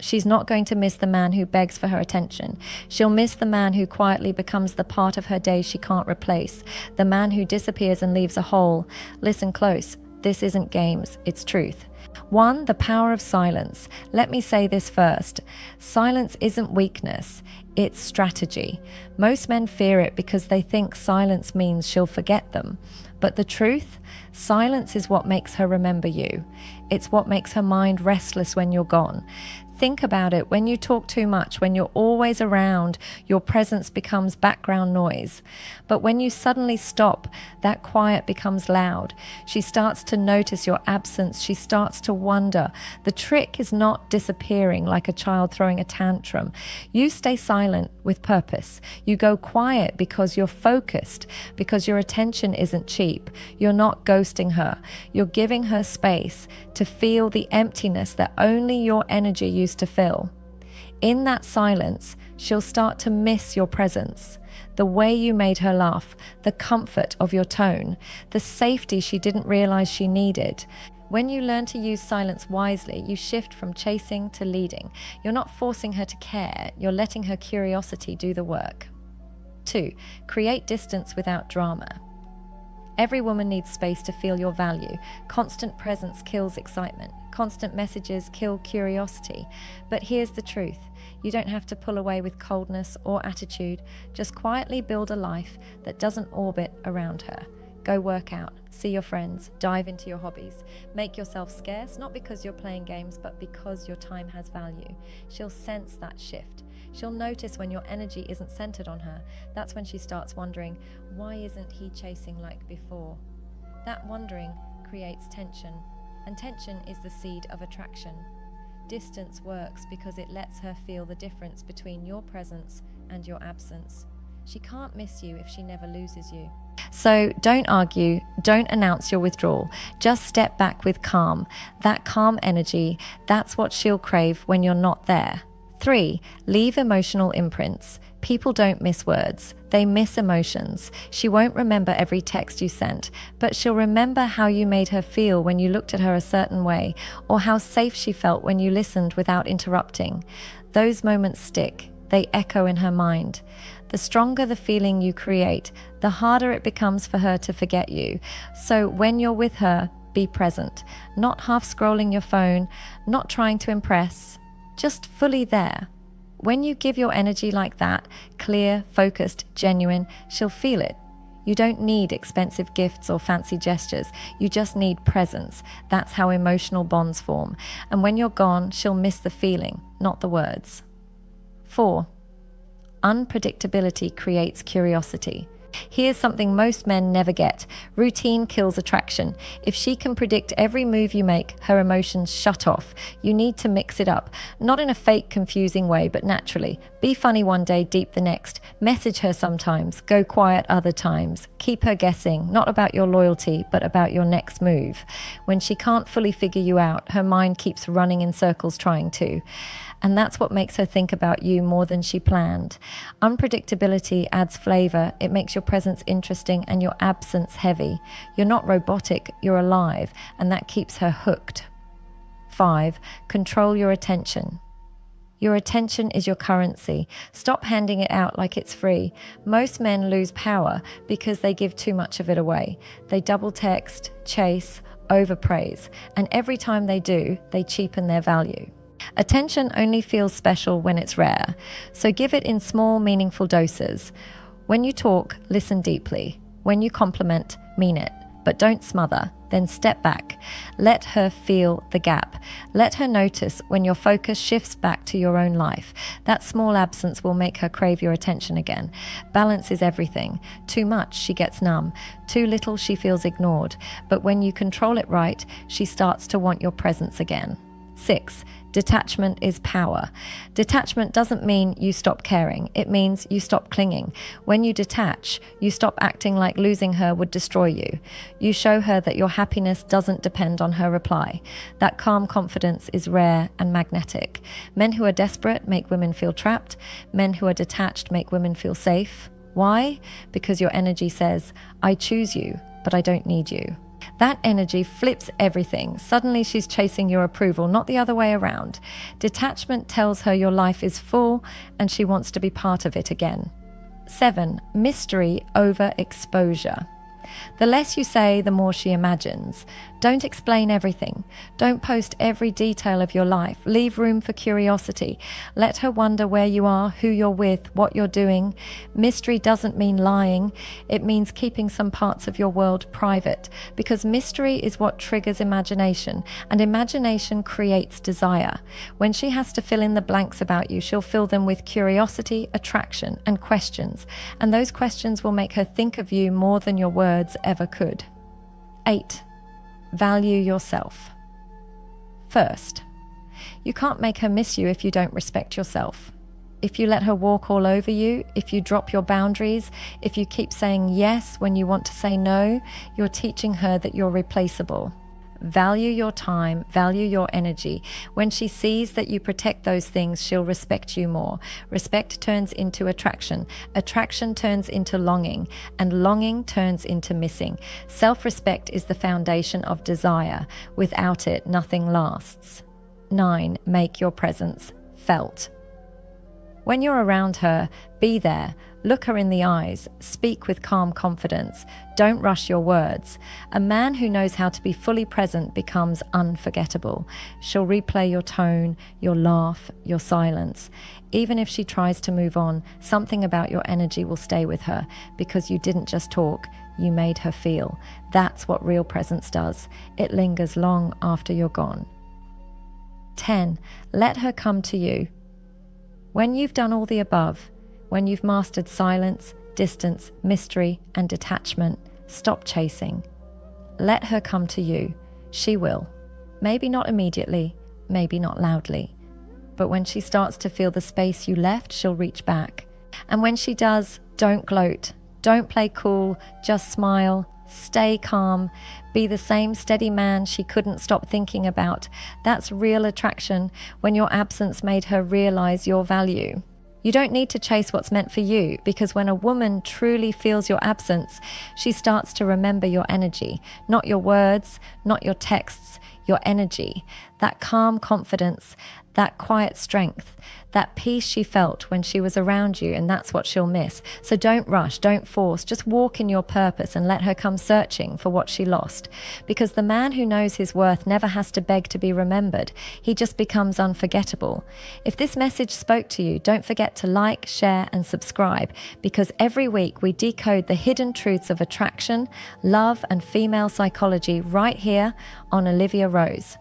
She's not going to miss the man who begs for her attention. She'll miss the man who quietly becomes the part of her day she can't replace, the man who disappears and leaves a hole. Listen close. This isn't games, it's truth. 1. The power of silence. Let me say this first. Silence isn't weakness, it's strategy. Most men fear it because they think silence means she'll forget them. But the truth? Silence is what makes her remember you. It's what makes her mind restless when you're gone. Think about it. When you talk too much, when you're always around, your presence becomes background noise. But when you suddenly stop, that quiet becomes loud. She starts to notice your absence. She starts to wonder. The trick is not disappearing like a child throwing a tantrum. You stay silent with purpose. You go quiet because you're focused, because your attention isn't cheap. You're not ghosting her. You're giving her space to feel the emptiness that only your energy used to fill. In that silence, she'll start to miss your presence, the way you made her laugh, the comfort of your tone, the safety she didn't realize she needed. When you learn to use silence wisely, you shift from chasing to leading. You're not forcing her to care, you're letting her curiosity do the work. 2. Create distance without drama. Every woman needs space to feel your value. Constant presence kills excitement. Constant messages kill curiosity. But here's the truth. You don't have to pull away with coldness or attitude. Just quietly build a life that doesn't orbit around her. Go work out, see your friends, dive into your hobbies. Make yourself scarce, not because you're playing games, but because your time has value. She'll sense that shift. She'll notice when your energy isn't centered on her. That's when she starts wondering, why isn't he chasing like before? That wondering creates tension, and tension is the seed of attraction. Distance works because it lets her feel the difference between your presence and your absence. She can't miss you if she never loses you. So don't argue, don't announce your withdrawal. Just step back with calm. That calm energy, that's what she'll crave when you're not there. 3. Leave emotional imprints. People don't miss words, they miss emotions. She won't remember every text you sent, but she'll remember how you made her feel when you looked at her a certain way, or how safe she felt when you listened without interrupting. Those moments stick, they echo in her mind. The stronger the feeling you create, the harder it becomes for her to forget you. So when you're with her, be present, not half scrolling your phone, not trying to impress, just fully there. When you give your energy like that, clear, focused, genuine, she'll feel it. You don't need expensive gifts or fancy gestures. You just need presence. That's how emotional bonds form. And when you're gone, she'll miss the feeling, not the words. 4. Unpredictability creates curiosity. Here's something most men never get. Routine kills attraction. If she can predict every move you make, her emotions shut off. You need to mix it up. Not in a fake, confusing way, but naturally. Be funny one day, deep the next. Message her sometimes. Go quiet other times. Keep her guessing, not about your loyalty, but about your next move. When she can't fully figure you out, her mind keeps running in circles trying to. And that's what makes her think about you more than she planned. Unpredictability adds flavor, it makes your presence interesting and your absence heavy. You're not robotic, you're alive, and that keeps her hooked. 5. Control your attention. Your attention is your currency. Stop handing it out like it's free. Most men lose power because they give too much of it away. They double text, chase, overpraise, and every time they do, they cheapen their value. Attention only feels special when it's rare, so give it in small, meaningful doses. When you talk, listen deeply. When you compliment, mean it, but don't smother. Then step back. Let her feel the gap. Let her notice when your focus shifts back to your own life. That small absence will make her crave your attention again. Balance is everything. Too much, she gets numb. Too little, she feels ignored. But when you control it right, she starts to want your presence again. 6. Detachment is power. Detachment doesn't mean you stop caring. It means you stop clinging. When you detach, you stop acting like losing her would destroy you. You show her that your happiness doesn't depend on her reply. That calm confidence is rare and magnetic. Men who are desperate make women feel trapped. Men who are detached make women feel safe. Why? Because your energy says, I choose you, but I don't need you. That energy flips everything. Suddenly she's chasing your approval, not the other way around. Detachment tells her your life is full and she wants to be part of it again. 7. Mystery over exposure. The less you say, the more she imagines. Don't explain everything. Don't post every detail of your life. Leave room for curiosity. Let her wonder where you are, who you're with, what you're doing. Mystery doesn't mean lying. It means keeping some parts of your world private, because mystery is what triggers imagination, and imagination creates desire. When she has to fill in the blanks about you, she'll fill them with curiosity, attraction, and questions. And those questions will make her think of you more than your words ever could. 8. Value yourself. First, you can't make her miss you if you don't respect yourself. If you let her walk all over you, if you drop your boundaries, if you keep saying yes when you want to say no, you're teaching her that you're replaceable. Value your time, value your energy. When she sees that you protect those things, she'll respect you more. Respect turns into attraction. Attraction turns into longing, and longing turns into missing. Self-respect is the foundation of desire. Without it, nothing lasts. 9. Make your presence felt. When you're around her, be there. Look her in the eyes. Speak with calm confidence. Don't rush your words. A man who knows how to be fully present becomes unforgettable. She'll replay your tone, your laugh, your silence. Even if she tries to move on, something about your energy will stay with her, because you didn't just talk, you made her feel. That's what real presence does. It lingers long after you're gone. 10. Let her come to you. When you've done all the above, when you've mastered silence, distance, mystery, and detachment, stop chasing. Let her come to you. She will. Maybe not immediately, maybe not loudly. But when she starts to feel the space you left, she'll reach back. And when she does, don't gloat. Don't play cool, just smile. Stay calm. Be the same steady man she couldn't stop thinking about. That's real attraction, when your absence made her realize your value. You don't need to chase what's meant for you, because when a woman truly feels your absence, she starts to remember your energy, not your words, not your texts, your energy. That calm confidence, that quiet strength, that peace she felt when she was around you, and that's what she'll miss. So don't rush, don't force, just walk in your purpose and let her come searching for what she lost. Because the man who knows his worth never has to beg to be remembered. He just becomes unforgettable. If this message spoke to you, don't forget to like, share, and subscribe, because every week we decode the hidden truths of attraction, love, and female psychology right here on Olivia Rose.